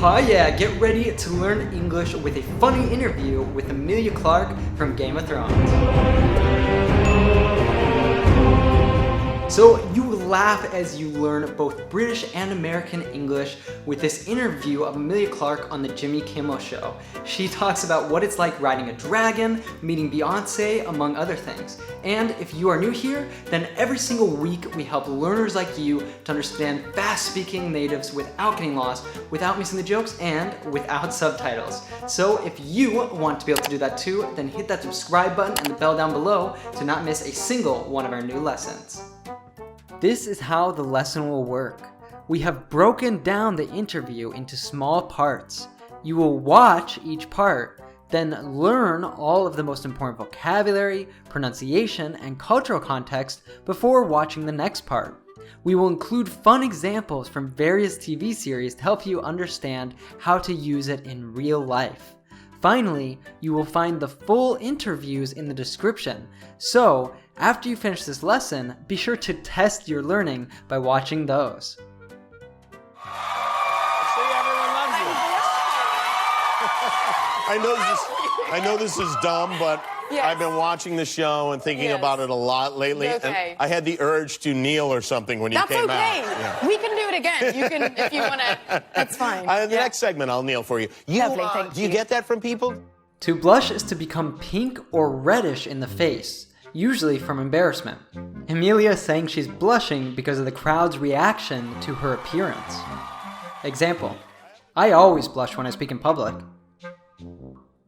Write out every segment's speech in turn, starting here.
Aw yeah, get ready to learn English with a funny interview with Emilia Clarke from Game of Thrones. So you laugh as you learn both British and American English with this interview of Emilia Clarke on the Jimmy Kimmel show. She talks about what it's like riding a dragon, meeting Beyonce, among other things. And if you are new here, then every single week we help learners like you to understand fast-speaking natives without getting lost, without missing the jokes, and without subtitles. So if you want to be able to do that too, then hit that subscribe button and the bell down below to not miss a single one of our new lessons. This is how the lesson will work. We have broken down the interview into small parts. You will watch each part, then learn all of the most important vocabulary, pronunciation, and cultural context before watching the next part. We will include fun examples from various TV series to help you understand how to use it in real life. Finally, you will find the full interviews in the description. So, after you finish this lesson, be sure to test your learning by watching those. I know this is dumb, but yes. I've been watching the show and thinking about it a lot lately. Okay. And I had the urge to kneel or something when you came out. That's okay. Yeah. We can do it again. You can, if you want to. It's fine. In the next segment, I'll kneel for you. Lovely, thank do you get that from people? To blush is to become pink or reddish in the face, usually from embarrassment. Emilia is saying she's blushing because of the crowd's reaction to her appearance. Example: I always blush when I speak in public.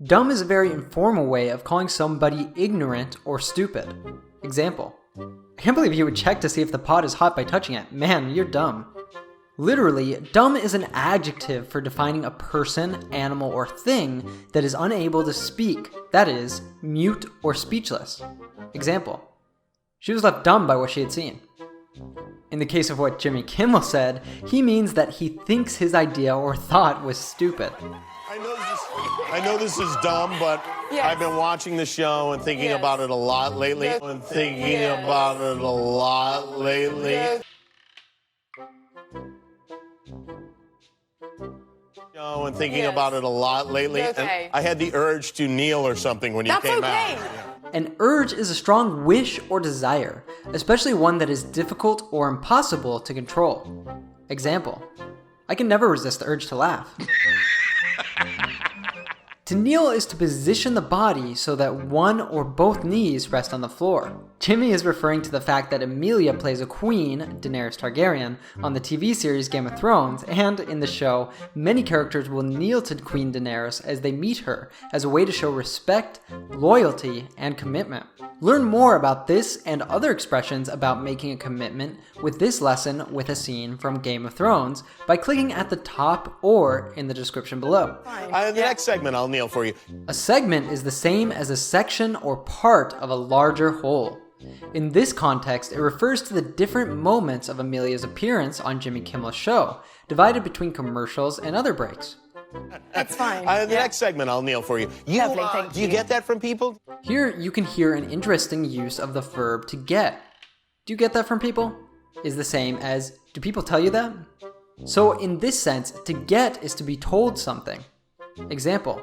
Dumb is a very informal way of calling somebody ignorant or stupid. Example: I can't believe you would check to see if the pot is hot by touching it. Man, you're dumb. Literally, dumb is an adjective for defining a person, animal, or thing that is unable to speak, that is, mute or speechless. Example: she was left dumb by what she had seen. In the case of what Jimmy Kimmel said, he means that he thinks his idea or thought was stupid. I know this is dumb, but yes. I've been watching the show and thinking about it a lot lately. Yes. And thinking about it a lot lately. Yes. And thinking about it a lot lately. Okay. And I had the urge to kneel or something when you came out. An urge is a strong wish or desire, especially one that is difficult or impossible to control. Example: I can never resist the urge to laugh. To kneel is to position the body so that one or both knees rest on the floor. Jimmy is referring to the fact that Emilia plays a queen, Daenerys Targaryan, on the TV series Game of Thrones, and in the show, many characters will kneel to Queen Daenerys as they meet her as a way to show respect, loyalty, and commitment. Learn more about this and other expressions about making a commitment with this lesson with a scene from Game of Thrones by clicking at the top or in the description below. In the next segment, I'll kneel for you. A segment is the same as a section or part of a larger whole. In this context, it refers to the different moments of Emilia's appearance on Jimmy Kimmel's show, divided between commercials and other breaks. That's fine. In the next segment, I'll kneel for you. Lovely, thank do you get that from people? Here, you can hear an interesting use of the verb to get. Do you get that from people? Is the same as, do people tell you that? So in this sense, to get is to be told something. Example: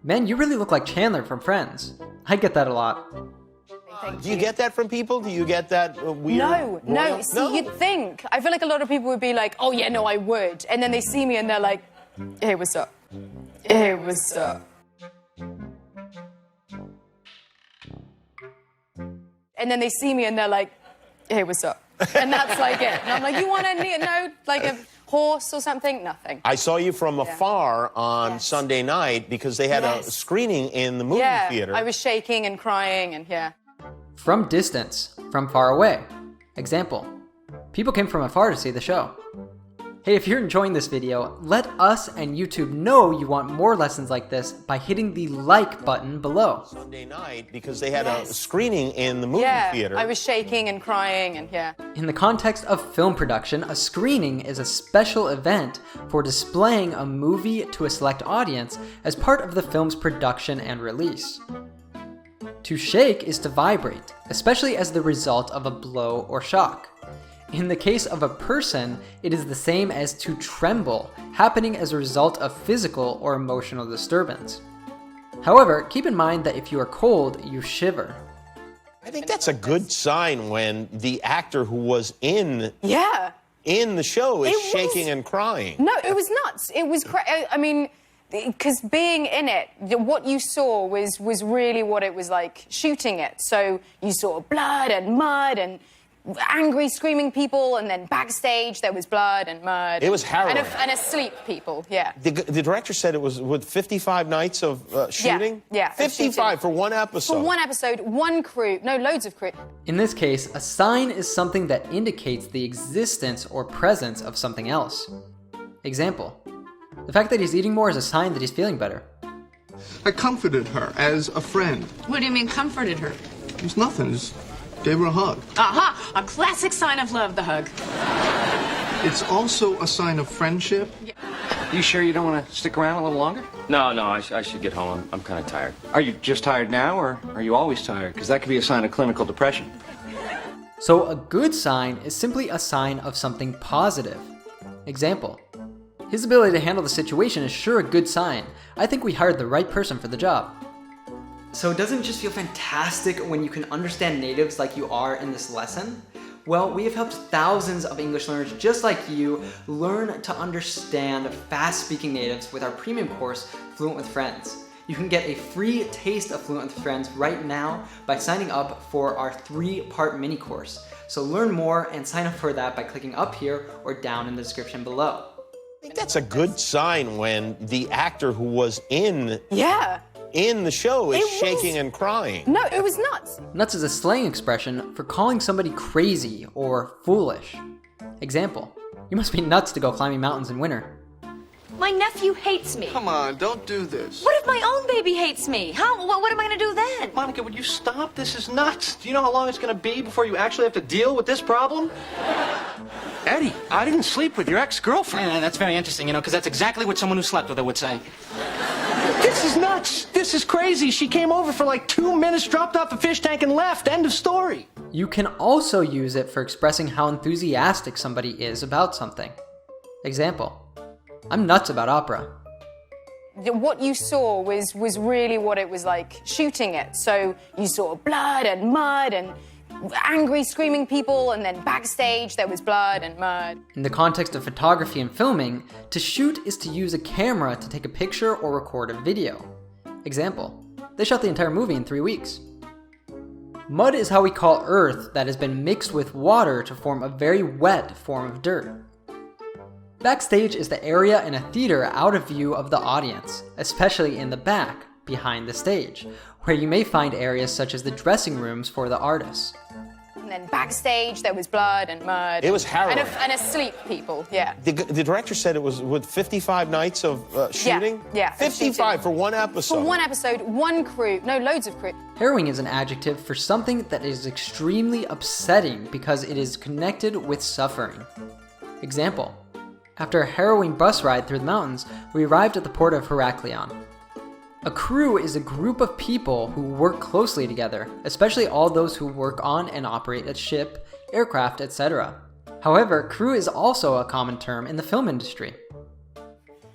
man, you really look like Chandler from Friends. I get that a lot. Do you get that from people? Do you get that weird? No. See, you'd think. I feel like a lot of people would be like, oh yeah, no, I would. And then they see me and they're like, hey, what's up? Hey, what's up? And then they see me and they're like, hey, what's up? And that's like it. And I'm like, you want to know, like a horse or something? Nothing. I saw you from afar on Sunday night because they had a screening in the movie theater. I was shaking and crying and From distance, from far away. Example: people came from afar to see the show. Hey, if you're enjoying this video, let us and YouTube know you want more lessons like this by hitting the like button below. Sunday night because they had a screening in the movie theater. I was shaking and crying and In the context of film production, a screening is a special event for displaying a movie to a select audience as part of the film's production and release. To shake is to vibrate, especially as the result of a blow or shock. In the case of a person, it is the same as to tremble, happening as a result of physical or emotional disturbance. However, keep in mind that if you are cold, you shiver. I think that's a good sign when the actor who was in the show is shaking and crying. No, it was nuts. It was I mean, because being in it, what you saw was really what it was like shooting it. So you saw blood and mud and angry, screaming people, and then backstage there was blood and mud. It was harrowing. And asleep people, yeah. The director said it was, with 55 nights of shooting? Yeah. 55 for one episode. For one episode, one crew, no, loads of crew. In this case, a sign is something that indicates the existence or presence of something else. Example: the fact that he's eating more is a sign that he's feeling better. I comforted her as a friend. What do you mean, comforted her? It's nothing, just gave her a hug. Aha! A classic sign of love, the hug. It's also a sign of friendship. You sure you don't want to stick around a little longer? No, I should get home. I'm kind of tired. Are you just tired now, or are you always tired? Because that could be a sign of clinical depression. So a good sign is simply a sign of something positive. Example: his ability to handle the situation is sure a good sign. I think we hired the right person for the job. So doesn't it just feel fantastic when you can understand natives like you are in this lesson? Well, we have helped thousands of English learners just like you learn to understand fast-speaking natives with our premium course, Fluent with Friends. You can get a free taste of Fluent with Friends right now by signing up for our 3-part mini course. So learn more and sign up for that by clicking up here or down in the description below. I think that's a good sign when the actor who was in the show is shaking and crying. No, it was nuts. Nuts is a slang expression for calling somebody crazy or foolish. Example: you must be nuts to go climbing mountains in winter. My nephew hates me. Come on, don't do this. What if my own baby hates me? What am I going to do then? Monica, would you stop? This is nuts. Do you know how long it's going to be before you actually have to deal with this problem? Eddie, I didn't sleep with your ex-girlfriend. Yeah, that's very interesting, because that's exactly what someone who slept with her would say. This is nuts. This is crazy. She came over for like 2 minutes, dropped off a fish tank, and left. End of story. You can also use it for expressing how enthusiastic somebody is about something. Example: I'm nuts about opera. What you saw was really what it was like shooting it. So you saw blood and mud and angry, screaming people, and then backstage there was blood and mud. In the context of photography and filming, to shoot is to use a camera to take a picture or record a video. Example: they shot the entire movie in 3 weeks. Mud is how we call earth that has been mixed with water to form a very wet form of dirt. Backstage is the area in a theater out of view of the audience, especially in the back, behind the stage, where you may find areas such as the dressing rooms for the artists. And then backstage there was blood and mud. It was harrowing. And asleep people, yeah. The director said it was with 55 nights of shooting? Yeah. 55 for one episode. For one episode, one crew, no, loads of crew. Harrowing is an adjective for something that is extremely upsetting because it is connected with suffering. Example: after a harrowing bus ride through the mountains, we arrived at the port of Heraklion. A crew is a group of people who work closely together, especially all those who work on and operate a ship, aircraft, etc. However, crew is also a common term in the film industry.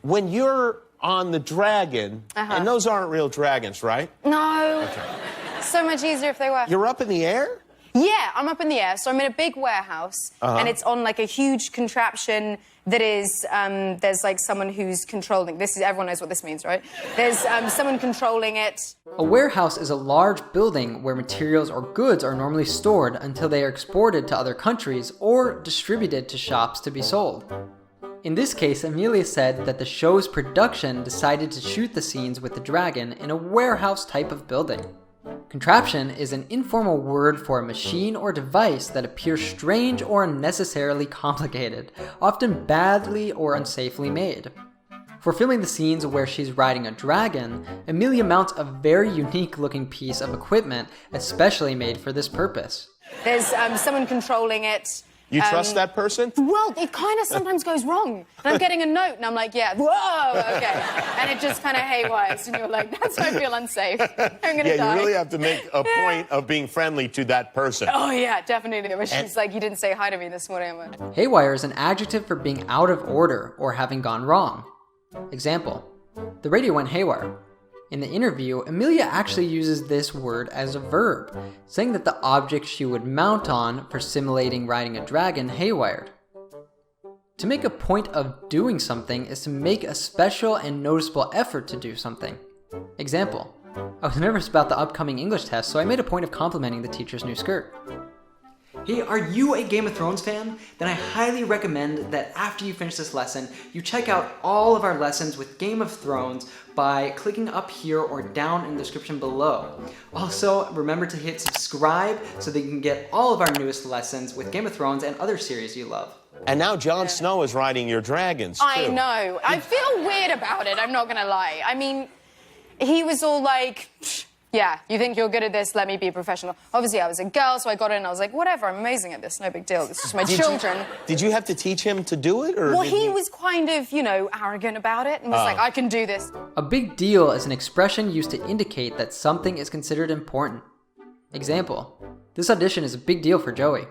When you're on the dragon, and those aren't real dragons, right? No. Okay. So much easier if they were. You're up in the air? Yeah, I'm up in the air. So I'm in a big warehouse, and it's on like a huge contraption that is, there's like someone who's controlling. Everyone knows what this means, right? There's someone controlling it. A warehouse is a large building where materials or goods are normally stored until they are exported to other countries or distributed to shops to be sold. In this case, Emilia said that the show's production decided to shoot the scenes with the dragon in a warehouse type of building. Contraption is an informal word for a machine or device that appears strange or unnecessarily complicated, often badly or unsafely made. For filming the scenes where she's riding a dragon, Emilia mounts a very unique looking piece of equipment especially made for this purpose. There's someone controlling it. You trust that person? Well, it kind of sometimes goes wrong. And I'm getting a note, and I'm like, yeah, whoa, okay. And it just kind of haywires, and you're like, that's why I feel unsafe. I'm going to die. You really have to make a point of being friendly to that person. Oh, yeah, definitely. But she's like, you didn't say hi to me this morning. I'm like, Haywire is an adjective for being out of order or having gone wrong. Example, the radio went haywire. In the interview, Emilia actually uses this word as a verb, saying that the object she would mount on for simulating riding a dragon haywired. To make a point of doing something is to make a special and noticeable effort to do something. Example, I was nervous about the upcoming English test, so I made a point of complimenting the teacher's new skirt. Hey, are you a Game of Thrones fan? Then I highly recommend that after you finish this lesson, you check out all of our lessons with Game of Thrones by clicking up here or down in the description below. Also, remember to hit subscribe so that you can get all of our newest lessons with Game of Thrones and other series you love. And now Jon Snow is riding your dragons, too. I know. I feel weird about it, I'm not going to lie. I mean, he was all like, yeah, you think you're good at this, let me be a professional. Obviously, I was a girl, so I got in and I was like, whatever, I'm amazing at this, no big deal. This is my children. Did you have to teach him to do it? Or well, he was kind of, you know, arrogant about it and was like, I can do this. A big deal is an expression used to indicate that something is considered important. Example, this audition is a big deal for Joey.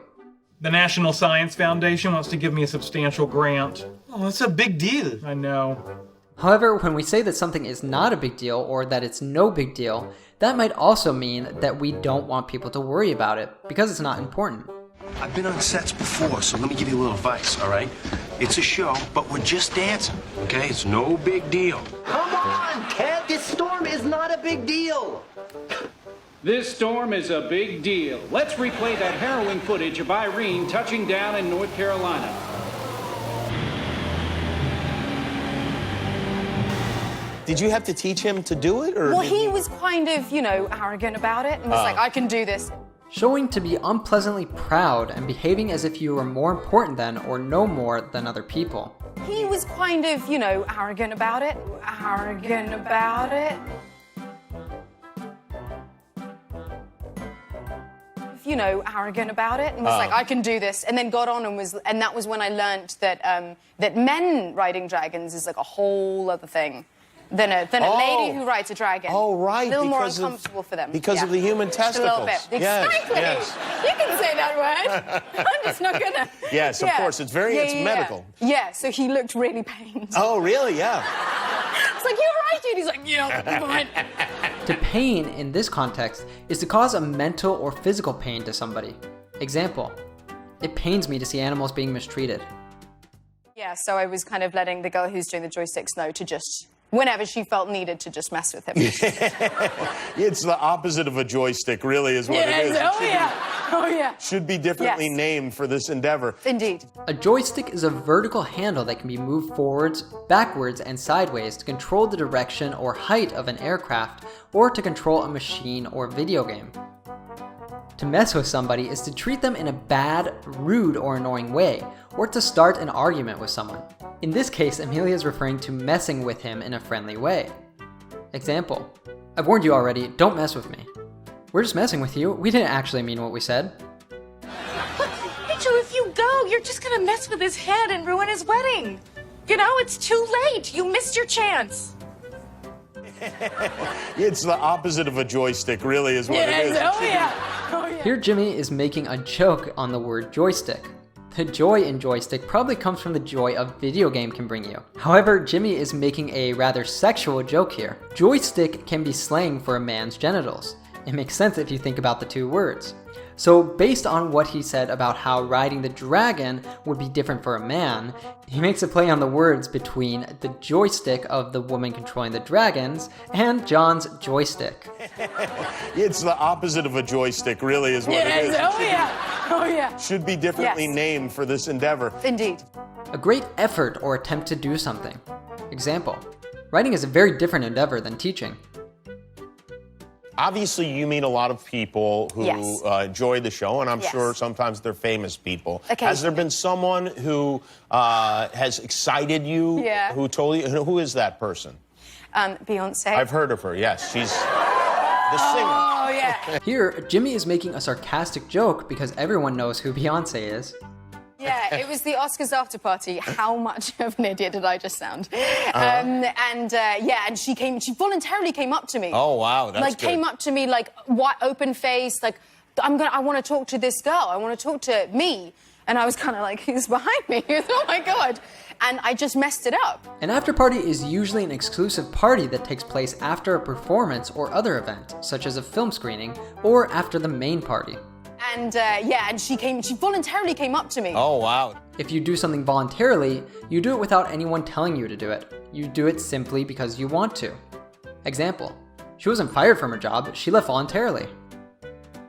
The National Science Foundation wants to give me a substantial grant. Oh, that's a big deal. I know. However, when we say that something is not a big deal or that it's no big deal, that might also mean that we don't want people to worry about it because it's not important. I've been on sets before, so let me give you a little advice, all right? It's a show, but we're just dancing, okay? It's no big deal. Come on, Ted! This storm is not a big deal! This storm is a big deal. Let's replay that harrowing footage of Irene touching down in North Carolina. Did you have to teach him to do it? Or well, he was kind of, you know, arrogant about it and was like, I can do this. Showing to be unpleasantly proud and behaving as if you were more important than or know more than other people. He was kind of, you know, arrogant about it. Arrogant about it. You know, arrogant about it and was like, I can do this, and then got on and that was when I learned that that men riding dragons is like a whole other thing than a lady who rides a dragon. Oh, right. A little more uncomfortable for them. Because of the human testicles. A little bit. Exactly. Yes. You can say that word. I'm just not gonna. Yes, of course. It's medical. Yeah, so he looked really pained. Oh, really? Yeah. It's like, you're right, dude. He's like, yeah, fine. To pain in this context is to cause a mental or physical pain to somebody. Example, it pains me to see animals being mistreated. Yeah, so I was kind of letting the girl who's doing the joysticks know to just, whenever she felt needed, to just mess with him. It's the opposite of a joystick, really, is what it is. Oh, yeah. Should be differently named for this endeavor. Indeed. A joystick is a vertical handle that can be moved forwards, backwards, and sideways to control the direction or height of an aircraft or to control a machine or video game. To mess with somebody is to treat them in a bad, rude, or annoying way, or to start an argument with someone. In this case, Emilia is referring to messing with him in a friendly way. Example, I've warned you already, don't mess with me. We're just messing with you, we didn't actually mean what we said. Rachel, if you go, you're just gonna mess with his head and ruin his wedding. You know, it's too late. You missed your chance. It's the opposite of a joystick, really, is what it is. Oh, yeah. Here Jimmy is making a joke on the word joystick. The joy in joystick probably comes from the joy a video game can bring you. However, Jimmy is making a rather sexual joke here. Joystick can be slang for a man's genitals. It makes sense if you think about the two words. So based on what he said about how riding the dragon would be different for a man, he makes a play on the words between the joystick of the woman controlling the dragons and John's joystick. It's the opposite of a joystick, really, is what it is. Oh, yeah. Should be differently named for this endeavor. Indeed. A great effort or attempt to do something. Example, writing is a very different endeavor than teaching. Obviously, you meet a lot of people who enjoy the show, and I'm sure sometimes they're famous people. Okay. Has there been someone who has excited you, who told you, who is that person? Beyonce. I've heard of her, yes. She's the singer. Oh, yeah. Here, Jimmy is making a sarcastic joke because everyone knows who Beyonce is. Yeah, it was the Oscars after party. How much of an idiot did I just sound? And she voluntarily came up to me. Oh, wow, that's good. Came up to me, open faced, I want to talk to this girl. I want to talk to me. And I was kind of like, who's behind me? Oh my God. And I just messed it up. An after party is usually an exclusive party that takes place after a performance or other event, such as a film screening, or after the main party. And she voluntarily came up to me. Oh, wow. If you do something voluntarily, you do it without anyone telling you to do it. You do it simply because you want to. Example, she wasn't fired from her job, she left voluntarily.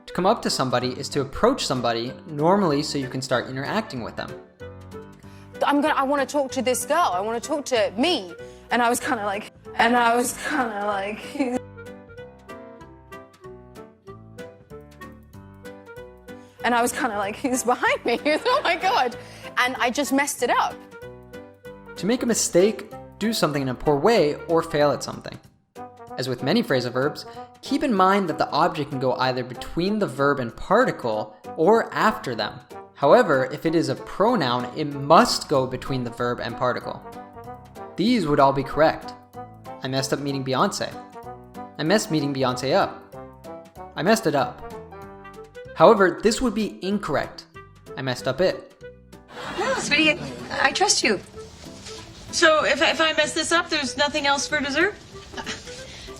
To come up to somebody is to approach somebody, normally so you can start interacting with them. I want to talk to this girl. I want to talk to me. And I was kind of like, who's behind me? Oh my God. And I just messed it up. To make a mistake, do something in a poor way, or fail at something. As with many phrasal verbs, keep in mind that the object can go either between the verb and particle or after them. However, if it is a pronoun, it must go between the verb and particle. These would all be correct. I messed up meeting Beyonce. I messed meeting Beyonce up. I messed it up. However, this would be incorrect. I messed up it. No, sweetie, I trust you. So if I mess this up, there's nothing else for dessert?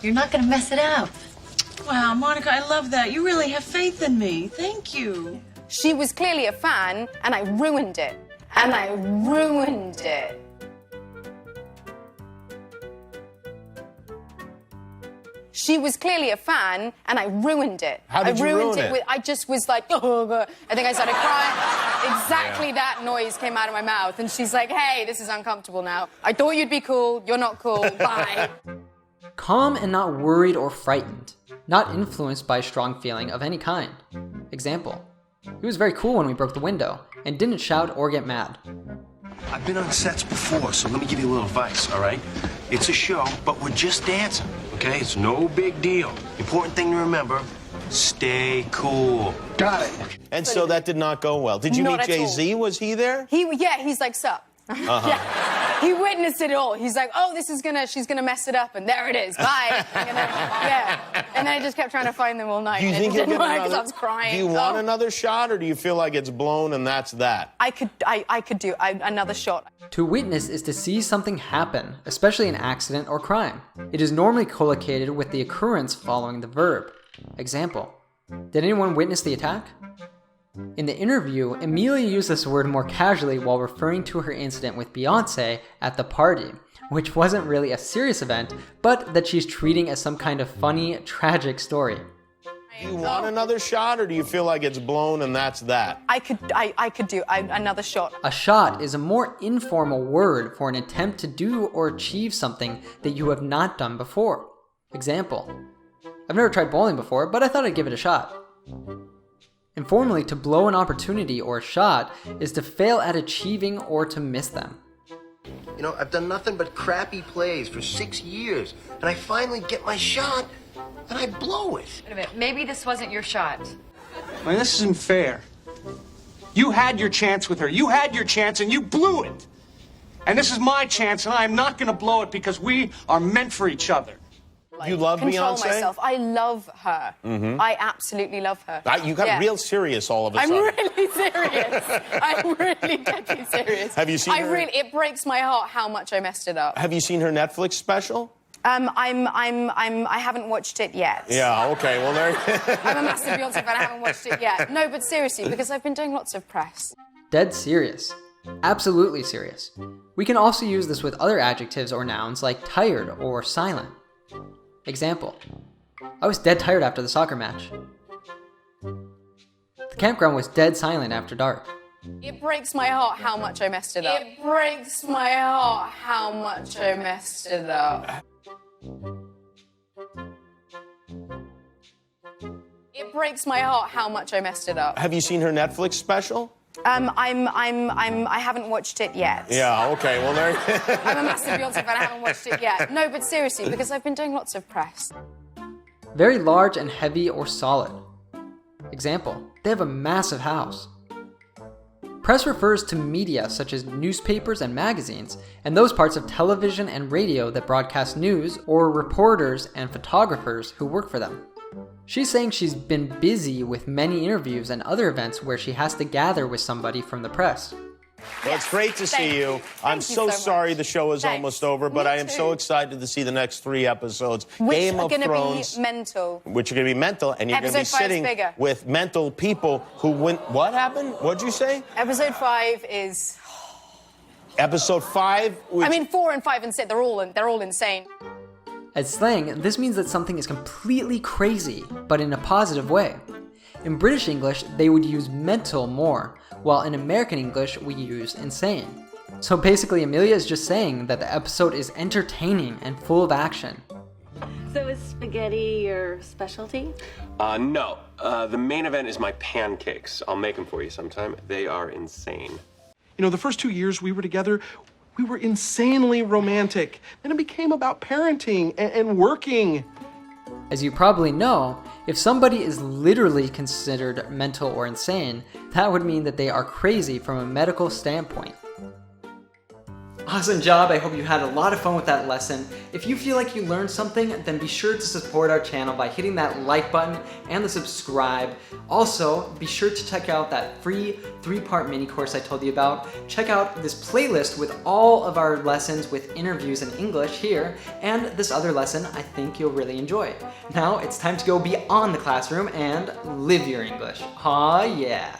You're not gonna mess it up. Wow, Monica, I love that. You really have faith in me. Thank you. She was clearly a fan, and I ruined it. She was clearly a fan, and I ruined it. How did you ruin it? I just was like, oh, God. I think I started crying. Exactly that noise came out of my mouth, and she's like, hey, this is uncomfortable now. I thought you'd be cool. You're not cool. Bye. Calm and not worried or frightened. Not influenced by a strong feeling of any kind. Example, he was very cool when we broke the window, and didn't shout or get mad. I've been on sets before, so let me give you a little advice, all right? It's a show, but we're just dancing, okay? It's no big deal. Important thing to remember, stay cool. Got it. And so that did not go well. Did you meet Jay-Z? Was he there? He's like, sup. Yeah. He witnessed it all. He's like, oh, she's gonna mess it up, and there it is. Bye. And then I just kept trying to find them all night. Do you think you'll get another? Because I was crying. Do you want another shot, or do you feel like it's blown and that's that? I could do another shot. To witness is to see something happen, especially an accident or crime. It is normally collocated with the occurrence following the verb. Example, did anyone witness the attack? In the interview, Emilia used this word more casually while referring to her incident with Beyonce at the party, which wasn't really a serious event, but that she's treating as some kind of funny, tragic story. Do you want another shot, or do you feel like it's blown and that's that? I could do another shot. A shot is a more informal word for an attempt to do or achieve something that you have not done before. Example, I've never tried bowling before, but I thought I'd give it a shot. Informally, to blow an opportunity or a shot is to fail at achieving or to miss them. You know, I've done nothing but crappy plays for 6 years, and I finally get my shot, and I blow it. Wait a minute, maybe this wasn't your shot. I mean, this isn't fair. You had your chance with her. You had your chance, and you blew it. And this is my chance, and I'm not going to blow it because we are meant for each other. You love control Beyonce? myself. I love her. Mm-hmm. I absolutely love her. You got real serious all of a I'm sudden. really serious. I'm really deadly serious. Have you seen her? It breaks my heart how much I messed it up. Have you seen her Netflix special? I haven't watched it yet. Yeah, okay, well there... I'm a massive Beyonce fan, I haven't watched it yet. No, but seriously, because I've been doing lots of press. Dead serious. Absolutely serious. We can also use this with other adjectives or nouns like tired or silent. Example, I was dead tired after the soccer match. The campground was dead silent after dark. It breaks my heart how much I messed it up. It breaks my heart how much I messed it up. It breaks my heart how much I messed it up. Have you seen her Netflix special? I haven't watched it yet. Yeah, okay, well there... I'm a massive Beyonce fan, I haven't watched it yet. No, but seriously, because I've been doing lots of press. Very large and heavy or solid. Example, they have a massive house. Press refers to media such as newspapers and magazines, and those parts of television and radio that broadcast news, or reporters and photographers who work for them. She's saying she's been busy with many interviews and other events where she has to gather with somebody from the press. Well, it's great to see you. I'm so sorry the show is almost over, but I am so excited to see the next 3 episodes. Which are going to be mental. Which are going to be mental, and you're going to be sitting with mental people who went. What happened? What'd you say? Episode 5 is. Episode 5. I mean, 4 and 5 and 6. They're all insane. As slang, this means that something is completely crazy, but in a positive way. In British English, they would use mental more, while in American English, we use insane. So basically, Emilia is just saying that the episode is entertaining and full of action. So is spaghetti your specialty? No. The main event is my pancakes. I'll make them for you sometime. They are insane. You know, the first 2 years we were together, we were insanely romantic. Then it became about parenting and working. As you probably know, if somebody is literally considered mental or insane, that would mean that they are crazy from a medical standpoint. Awesome job, I hope you had a lot of fun with that lesson. If you feel like you learned something, then be sure to support our channel by hitting that like button and the subscribe. Also, be sure to check out that free 3-part mini course I told you about. Check out this playlist with all of our lessons with interviews in English here, and this other lesson I think you'll really enjoy. Now it's time to go beyond the classroom and live your English. Aw yeah.